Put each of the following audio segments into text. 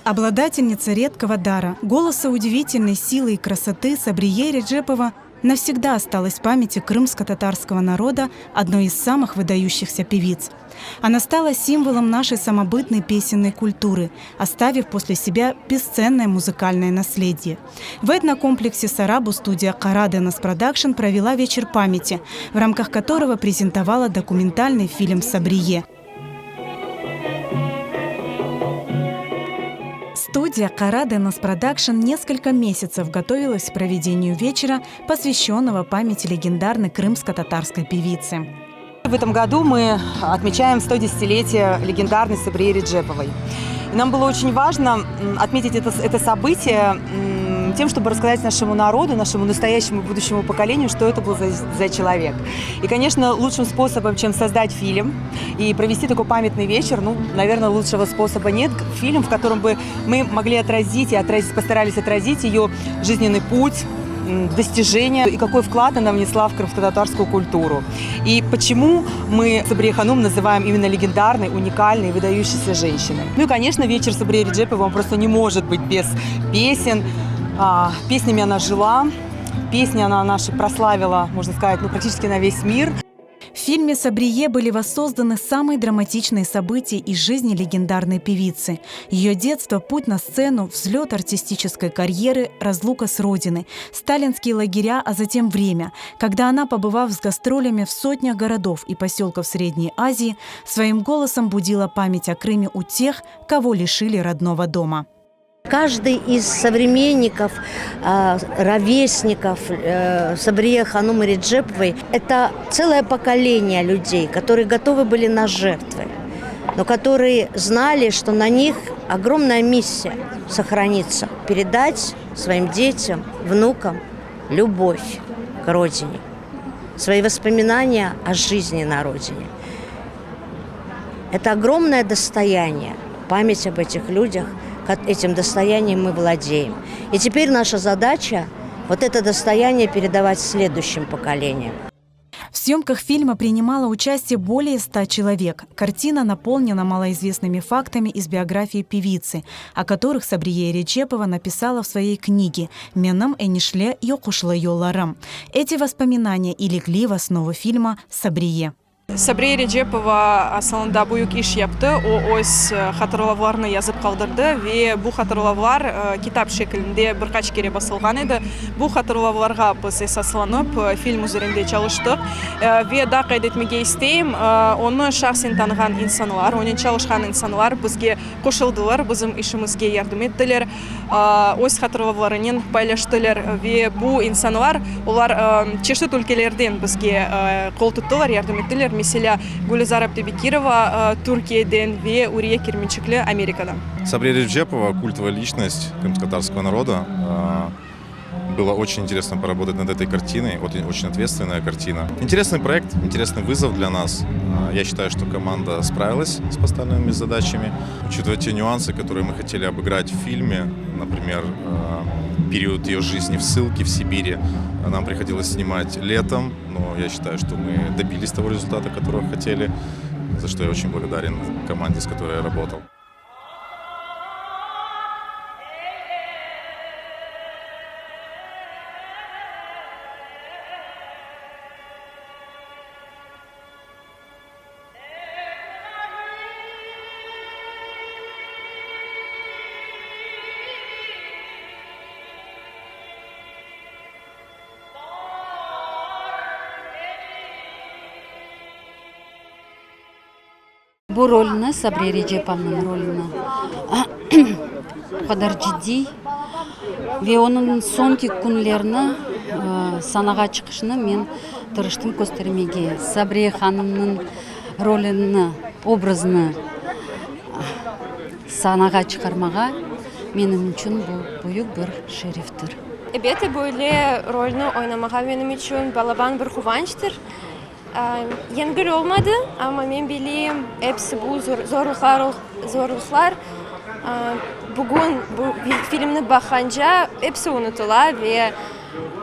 Обладательница редкого дара, голоса удивительной силы и красоты Сабрие Реджепова навсегда осталась в памяти крымско-татарского народа одной из самых выдающихся певиц. Она стала символом нашей самобытной песенной культуры, оставив после себя бесценное музыкальное наследие. В этнокомплексе «Сарабу» студия «Караде Нас Продакшн» провела вечер памяти, в рамках которого презентовала документальный фильм «Сабрие». Студия «Караде Нас Продакшн» несколько месяцев готовилась к проведению вечера, посвященного памяти легендарной крымско-татарской певицы. В этом году мы отмечаем 110-летие легендарной Сабрие Реджеповой. И нам было очень важно отметить это событие тем, чтобы рассказать нашему народу, нашему настоящему и будущему поколению, что это был за человек. И, конечно, лучшим способом, чем создать фильм и провести такой памятный вечер, наверное, лучшего способа нет. Фильм, в котором бы мы могли постарались отразить ее жизненный путь, достижения и какой вклад она внесла в крымско-татарскую культуру. И почему мы Сабрие Ханум называем именно легендарной, уникальной и выдающейся женщиной. Ну и, конечно, вечер Сабрие Реджеповой, он просто не может быть без песен. Песнями она жила, песни она наши прославила, можно сказать, практически на весь мир. В фильме «Сабрие» были воссозданы самые драматичные события из жизни легендарной певицы. Ее детство, путь на сцену, взлет артистической карьеры, разлука с родиной, сталинские лагеря, а затем время, когда она, побывав с гастролями в сотнях городов и поселков Средней Азии, своим голосом будила память о Крыме у тех, кого лишили родного дома. Каждый из современников, ровесников Сабрие Ханум Реджеповой – это целое поколение людей, которые готовы были на жертвы, но которые знали, что на них огромная миссия – сохраниться, передать своим детям, внукам любовь к родине, свои воспоминания о жизни на родине. Это огромное достояние, память об этих людях. Этим достоянием мы владеем. И теперь наша задача вот это достояние передавать следующим поколениям. В съемках фильма принимало участие более 100 человек. Картина наполнена малоизвестными фактами из биографии певицы, о которых Сабрие Реджепова написала в своей книге «Менам энишле йокушлы йолларам». Эти воспоминания и легли в основу фильма «Сабрие». Сабрие Реджепова асылында буюк иш япты, өз хатırlауларны язып калдырды ве бу хатırлаулар китап шекилинде бир кач кере басылган эди. Бу хатırлауларга биз эсасланып фильм üzerinde çalıştık ве да кайд этмеге истейм, оны шахсен таныган инсанлар, онун чалышкан инсанлар бизге кошулдылар, биздин ишимизге жардам эттилер, өз хатırлауларын пайлаштылар ве бу инсанлар улар чечет өлкөлөрдөн бизге кол туттулар, жардам эттилер. Mesela Гулизар Абдибекирова Туркиядан ве Урия Кирменчикле Америкадан. Сабрие Реджепова, культовая личность крымско-татарского народа. Было очень интересно поработать над этой картиной, очень ответственная картина. Интересный проект, интересный вызов для нас. Я считаю, что команда справилась с поставленными задачами. Учитывая те нюансы, которые мы хотели обыграть в фильме, например, период ее жизни в ссылке в Сибири, нам приходилось снимать летом, но я считаю, что мы добились того результата, которого хотели, за что я очень благодарен команде, с которой я работал. Bu rolüne Сабрие Реджеповның rolüne kadar ciddi ve onun sonki günlerini sanaga çıkışını men tırıştım göstermege. Сабрие Ханымның rolünü, obrazını sanaga çıkarmaga benim için bu büyük bir şereftir. Elbette böyle rolünü oynamağa benim için balaban bir kıvançtır. Yengil olmadı ama ben bileyim hepsi bu zorluklar bugün bu filmini bakınca hepsi unutulur ve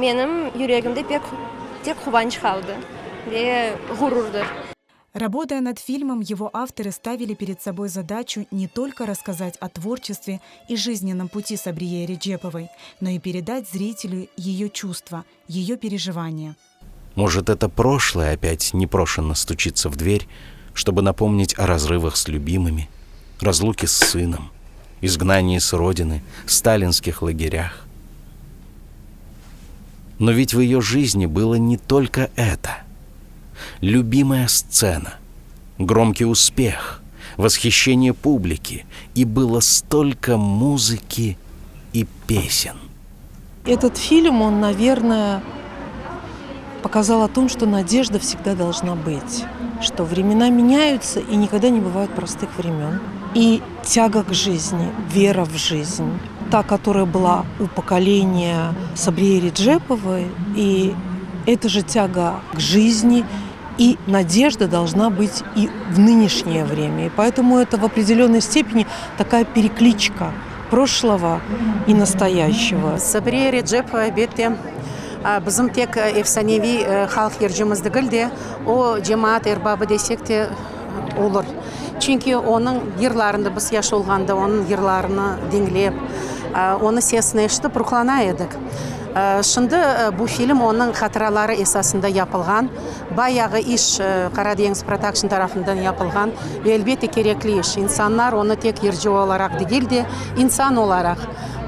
benim yüreğimde pek kıvanç kaldı ve gururdur. Работая над фильмом, его авторы ставили перед собой задачу не только рассказать о творчестве и жизненном пути Сабрие Реджеповой, но и передать зрителю ее чувства, ее переживания. Может, это прошлое опять непрошенно стучится в дверь, чтобы напомнить о разрывах с любимыми, разлуке с сыном, изгнании с родины, сталинских лагерях. Но ведь в ее жизни было не только это. Любимая сцена, громкий успех, восхищение публики, и было столько музыки и песен. Этот фильм, он, наверное, показал о том, что надежда всегда должна быть, что времена меняются и никогда не бывает простых времен. И тяга к жизни, вера в жизнь, та, которая была у поколения Сабрие Реджеповой, и эта же тяга к жизни и надежда должна быть и в нынешнее время. И поэтому это в определенной степени такая перекличка прошлого и настоящего. Сабрие Реджепова бетте bizim tek efsanevi halk yırcımız değil de o cemaat erbabı desek de olur. Çünkü onun yırlarında biz yaş olganda onun yırlarını dinleyip onu sesini eshitip ruhlana edik. Şimdi bu film onun hatıralары esasında yapılgan, bayağı iş Kara Deniz Production tarafından yapılgan ve elbette gerekli iş. İnsanlar onu tek yırcı olarak değil de insan olarak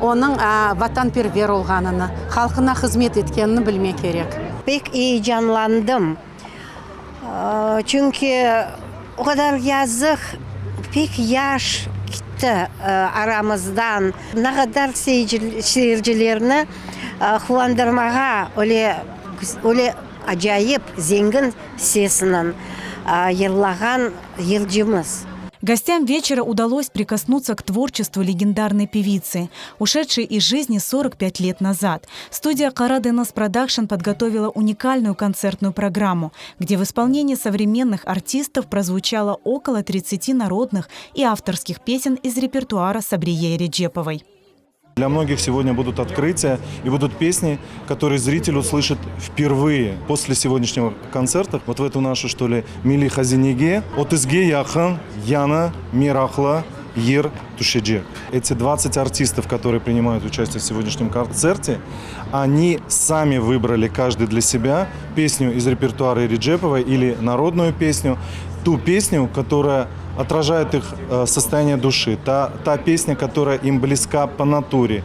onun vatanperver olganını, halkına hizmet etkenini bilmek gerek. Pek heyecanlandım. Çünkü o kadar yazık, pek yaş gitti aramızdan. Ne kadar seyircilerini kuvandırmağa öyle acayip zengin sesinin yırlagan yılcımız. Гостям вечера удалось прикоснуться к творчеству легендарной певицы, ушедшей из жизни 45 лет назад. Студия Kara Deniz Production подготовила уникальную концертную программу, где в исполнении современных артистов прозвучало около 30 народных и авторских песен из репертуара Сабрие Реджеповой. Для многих сегодня будут открытия и будут песни, которые зритель услышит впервые после сегодняшнего концерта. Вот в эту нашу, что ли, «Мили хазинеге», «Отызге яхын», «Яна», «Мирахла», «Ер», «Тушеджек». Эти 20 артистов, которые принимают участие в сегодняшнем концерте, они сами выбрали каждый для себя песню из репертуара Реджеповой или народную песню, ту песню, которая отражает их состояние души, та песня, которая им близка по натуре.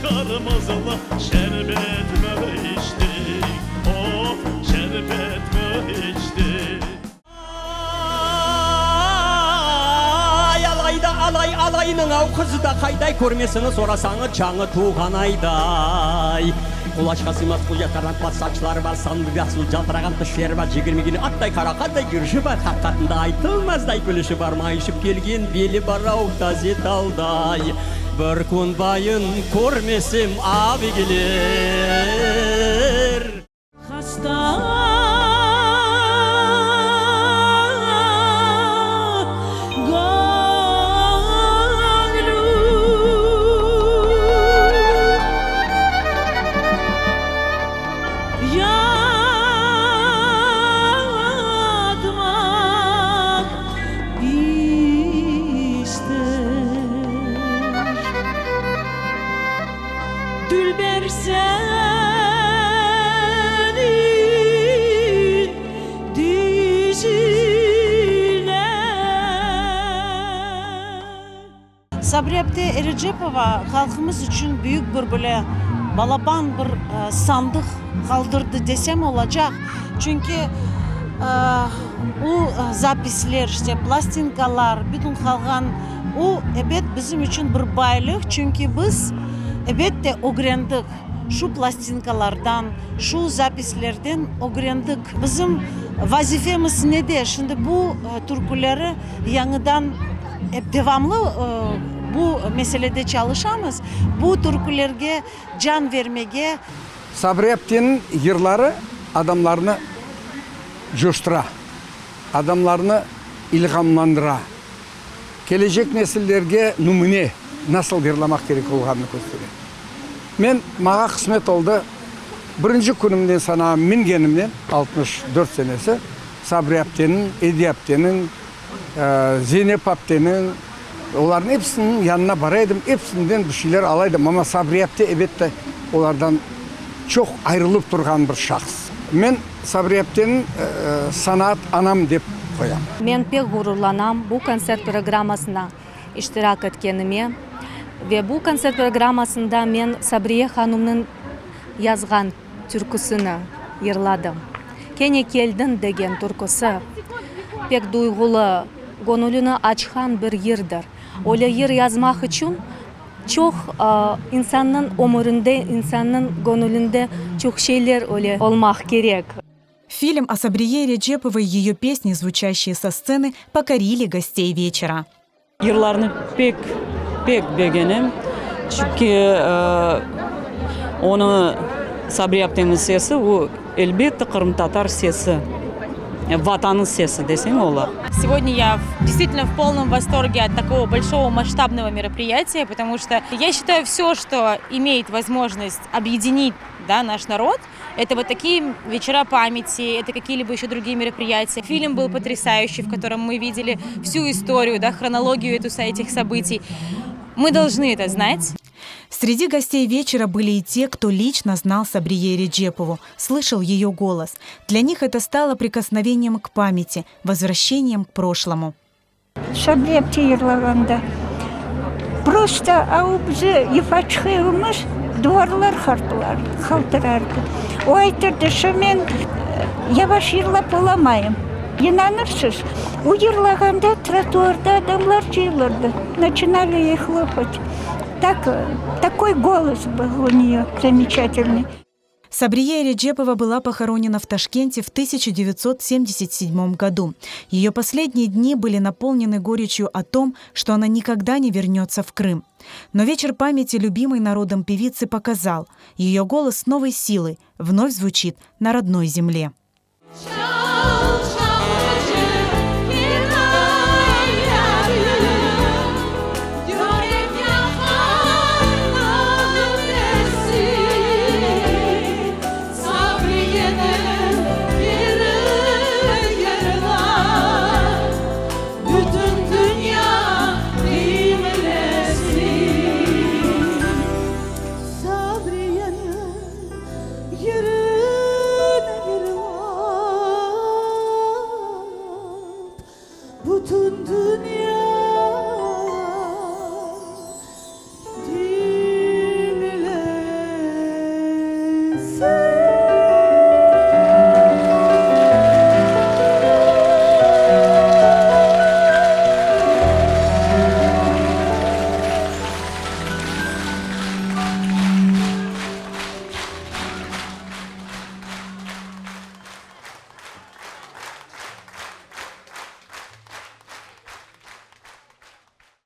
Kırmızılı şerbet mi içtik? Oh, şerbet mi içtik? Alay alayının av kızı da kayday көрмесіні сорасаңы чаңы туған айдай. Құлашқа сыймас құлжа таратпас сақшылары бар, санды жасыл жалтыраған тішлері бар, жегірмеген аттай қарақандай жүрші бар, хаққатында айтылмаздай күліші бар, майышып келген белі бар ау тазет алдай. Bir kun bayın көрмесім abi gelir. Dülber senin dizine. Sabriye Recepova halkımız için büyük bir böyle balaban bir sandık kaldırdı desem olacak. Çünkü o zapisler, işte plastinkalar, bütün kalgan o evet bizim için bir baylık. Çünkü biz evet de öğrendik шу пластинкалардан, шу запислерден огрендік. Bizim vazifemiz неде? Şimdi bu türküleri yanıdan hep devamlı bu meselede çalışamız. Bu türkülerge can vermege. Sabri Apte'nin yırları adamlarını coştura, adamlarını ilhamlandıra, gelecek nesillerge numune nasıl yırlamak gerek olğanını gösteriyor. Men mağa kısmet oldu. Birinci günümden sana mingenimden 64 senesi Sabri Apte'nin, Edi Apte'nin, Zeynep Apte'nin onların hepsinin yanına baraydım. Hepsinden bir şeyler alaydım ama Sabri Apte elbette onlardan çok ayrılıp durgan bir şahs. Men Sabri Apte'nin sanat anam dep koyam. Men pek gururlanam bu konsert programmasına iştirak etkenime ve bu konsert programmasında men Sabriye Hanım'ın yazgan türküsünü yırladım. Kene keldin degen türküsü pek duygulu, gönlünü açan bir yırdır. Öyle yır yazmak için çok insanın ömründe, insanın gönlünde çok şeyler öyle olmak gerek. Фильм о Сабрие Реджеповой и ее песни, звучащие со сцены, покорили гостей вечера. Yıllarını pek beğendim. Çünkü onu Sabri Apte'nin sesi, o elbette Kırım Tatar sesi. Ватанın sesi desem olur. Сегодня я действительно в полном восторге от такого большого масштабного мероприятия, потому что я считаю, все, что имеет возможность объединить, да, наш народ, это вот такие вечера памяти, это какие-либо еще другие мероприятия. Фильм был потрясающий, в котором мы видели всю историю, да, хронологию этих событий. Мы должны это знать. Среди гостей вечера были и те, кто лично знал Сабрие Реджепову, слышал ее голос. Для них это стало прикосновением к памяти, возвращением к прошлому. Sabri Apte yırlaganda. Просто ауыбызы ефачхыгымыз дуарлар халтырарды. O айтырды, что мен яваш yıрлап боламайым. Инанырсыз, у yırлаганда тротуарда адамлар жиылырды. Начинали ей хлопать. Такой голос был у нее замечательный. Сабрие Реджепова была похоронена в Ташкенте в 1977 году. Ее последние дни были наполнены горечью о том, что она никогда не вернется в Крым. Но вечер памяти любимой народом певицы показал, ее голос с новой силой вновь звучит на родной земле. Bütün dünya